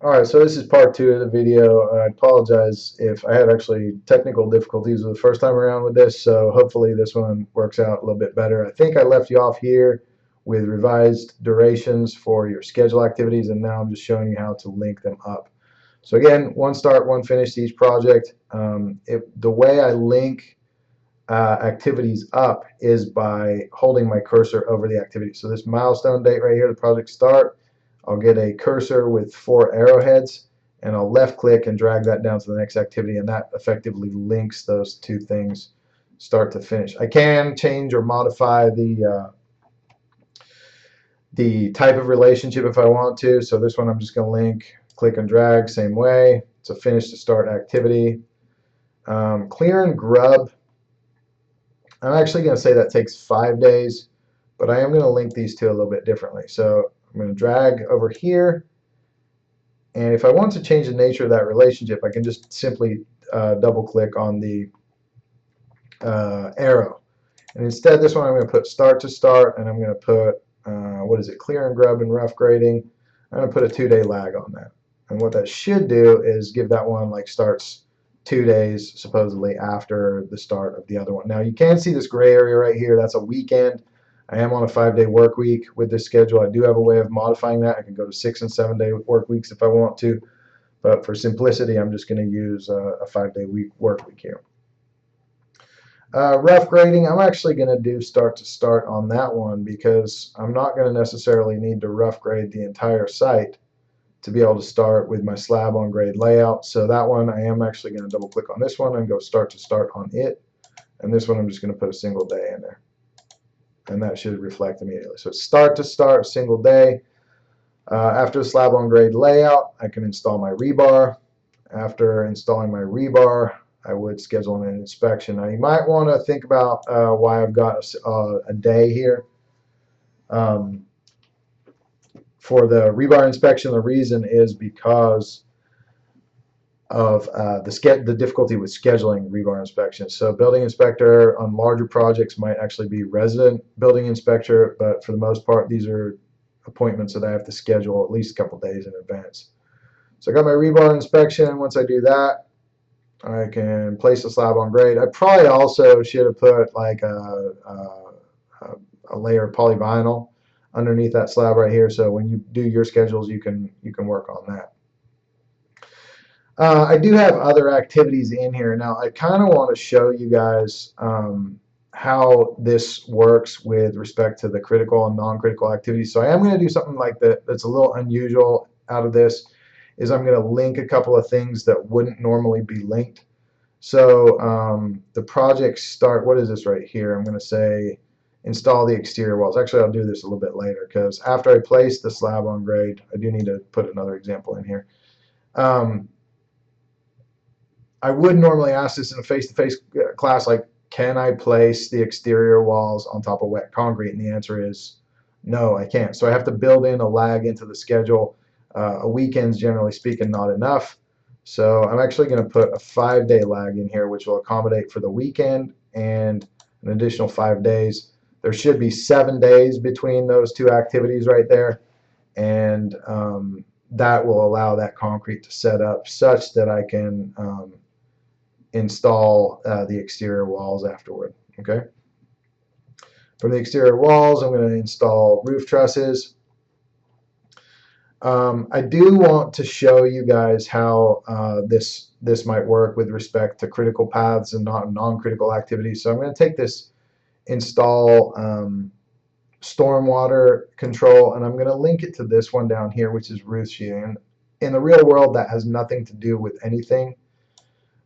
Alright, so this is part two of the video. I apologize if I had actually technical difficulties the first time around with this, so hopefully this one works out a little bit better. I think I left you off here with revised durations for your schedule activities, and now I'm just showing you how to link them up. So again, one start, one finish to each project. The way I link activities up is by holding my cursor over the activity. So this milestone date right here, the project start, I'll get a cursor with 4 arrowheads, and I'll left click and drag that down to the next activity, and that effectively links those two things start to finish. I can change or modify the type of relationship if I want to. So this one I'm just going to link, click and drag, same way. It's a finish to start activity. Clear and grub, I'm actually going to say that takes 5 days, but I am going to link these two a little bit differently. So I'm going to drag over here, and if I want to change the nature of that relationship, I can just simply double click on the arrow. And instead, this one I'm going to put start to start, and I'm going to put, what is it, clear and grub and rough grading. I'm going to put a 2-day lag on that. And what that should do is give that one like starts 2 days supposedly after the start of the other one. Now you can see this gray area right here. That's a weekend. I am on a 5-day work week with this schedule. I do have a way of modifying that. I can go to 6 and 7-day work weeks if I want to. But for simplicity, I'm just going to use a 5-day work week here. Rough grading, I'm actually going to do start to start on that one because I'm not going to necessarily need to rough grade the entire site to be able to start with my slab on grade layout. So that one, I am actually going to double click on this one and go start to start on it. And this one, I'm just going to put a single day in there. And that should reflect immediately. So start to start, single day. After the slab on grade layout, I can install my rebar. After installing my rebar, I would schedule an inspection. Now you might want to think about why I've got a day here. For the rebar inspection, the reason is because of the difficulty with scheduling rebar inspections. So building inspector on larger projects might actually be resident building inspector, but for the most part, these are appointments that I have to schedule at least a couple days in advance. So I got my rebar inspection, and once I do that, I can place the slab on grade. I probably also should have put like a layer of polyvinyl underneath that slab right here, so when you do your schedules, you can work on that. I do have other activities in here. Now, I kind of want to show you guys how this works with respect to the critical and non-critical activities. So I am going to do something like that that's a little unusual out of this, is I'm going to link a couple of things that wouldn't normally be linked. So the project start, what is this right here? I'm going to say install the exterior walls. Actually, I'll do this a little bit later because after I place the slab on grade, I do need to put another example in here. I would normally ask this in a face-to-face class, like, can I place the exterior walls on top of wet concrete? And the answer is no, I can't. So I have to build in a lag into the schedule. A weekend's generally speaking not enough. So I'm actually going to put a 5-day lag in here, which will accommodate for the weekend and an additional 5 days. There should be 7 days between those two activities right there. And that will allow that concrete to set up such that I can install the exterior walls afterward. Okay. From the exterior walls, I'm going to install roof trusses. I do want to show you guys how this might work with respect to critical paths and non-critical activities. So I'm going to take this install stormwater control, and I'm going to link it to this one down here, which is roof sheathing. In the real world, that has nothing to do with anything.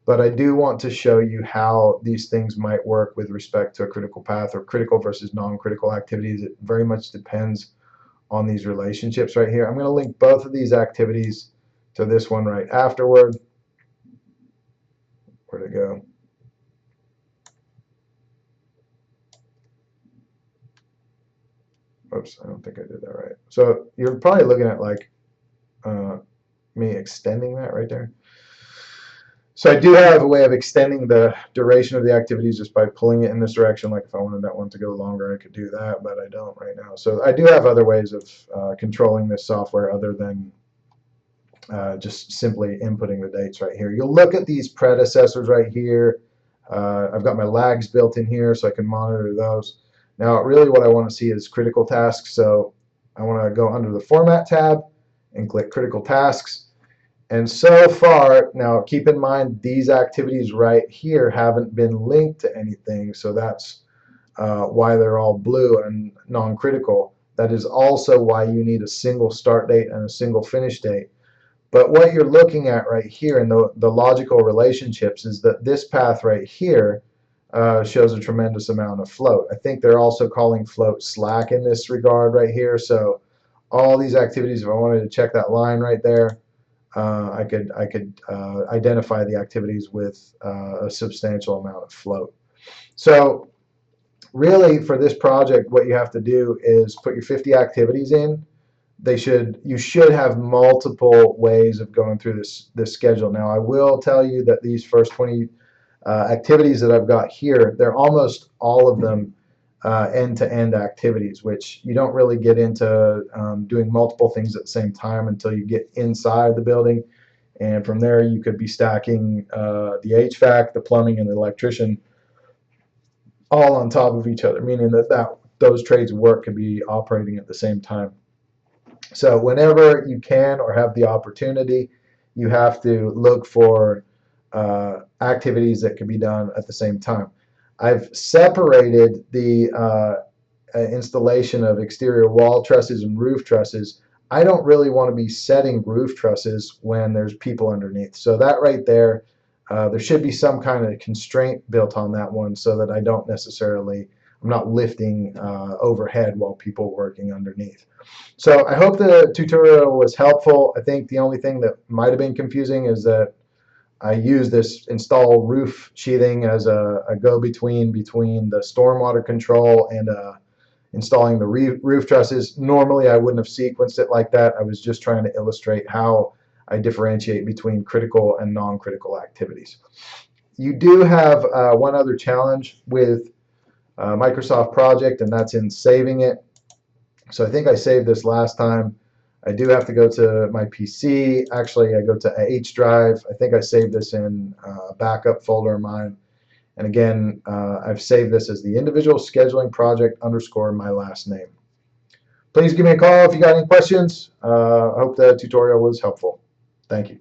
But I do want to show you how these things might work with respect to a critical path or critical versus non-critical activities. It very much depends on these relationships right here. I'm going to link both of these activities to this one right afterward. Where'd it go? Oops, I don't think I did that right. So you're probably looking at like me extending that right there. So I do have a way of extending the duration of the activities just by pulling it in this direction. Like if I wanted that one to go longer, I could do that, but I don't right now. So I do have other ways of controlling this software other than just simply inputting the dates right here. You'll look at these predecessors right here. I've got my lags built in here so I can monitor those. Now, really what I want to see is critical tasks. So I want to go under the Format tab and click Critical Tasks. And so far, now keep in mind these activities right here haven't been linked to anything. So that's why they're all blue and non-critical. That is also why you need a single start date and a single finish date. But what you're looking at right here in the logical relationships is that this path right here shows a tremendous amount of float. I think they're also calling float slack in this regard right here. So all these activities, if I wanted to check that line right there, I could identify the activities with a substantial amount of float. So really for this project, what you have to do is put your 50 activities in. You should have multiple ways of going through this schedule. Now, I will tell you that these first 20 activities that I've got here, they're almost all of them end-to-end activities, which you don't really get into doing multiple things at the same time until you get inside the building. And from there, you could be stacking the HVAC, the plumbing, and the electrician all on top of each other, meaning that those trades of work could be operating at the same time. So whenever you can or have the opportunity, you have to look for activities that can be done at the same time. I've separated the installation of exterior wall trusses and roof trusses. I don't really want to be setting roof trusses when there's people underneath. So that right there, there should be some kind of constraint built on that one so that I don't necessarily, I'm not lifting overhead while people are working underneath. So I hope the tutorial was helpful. I think the only thing that might have been confusing is that I use this install roof sheathing as a go-between between the stormwater control and installing the roof trusses. Normally I wouldn't have sequenced it like that. I was just trying to illustrate how I differentiate between critical and non-critical activities. You do have one other challenge with Microsoft Project, and that's in saving it. So I think I saved this last time. I do have to go to my PC. Actually, I go to H drive. I think I saved this in a backup folder of mine. And again, I've saved this as the individual scheduling project _ my last name. Please give me a call if you got any questions. I hope the tutorial was helpful. Thank you.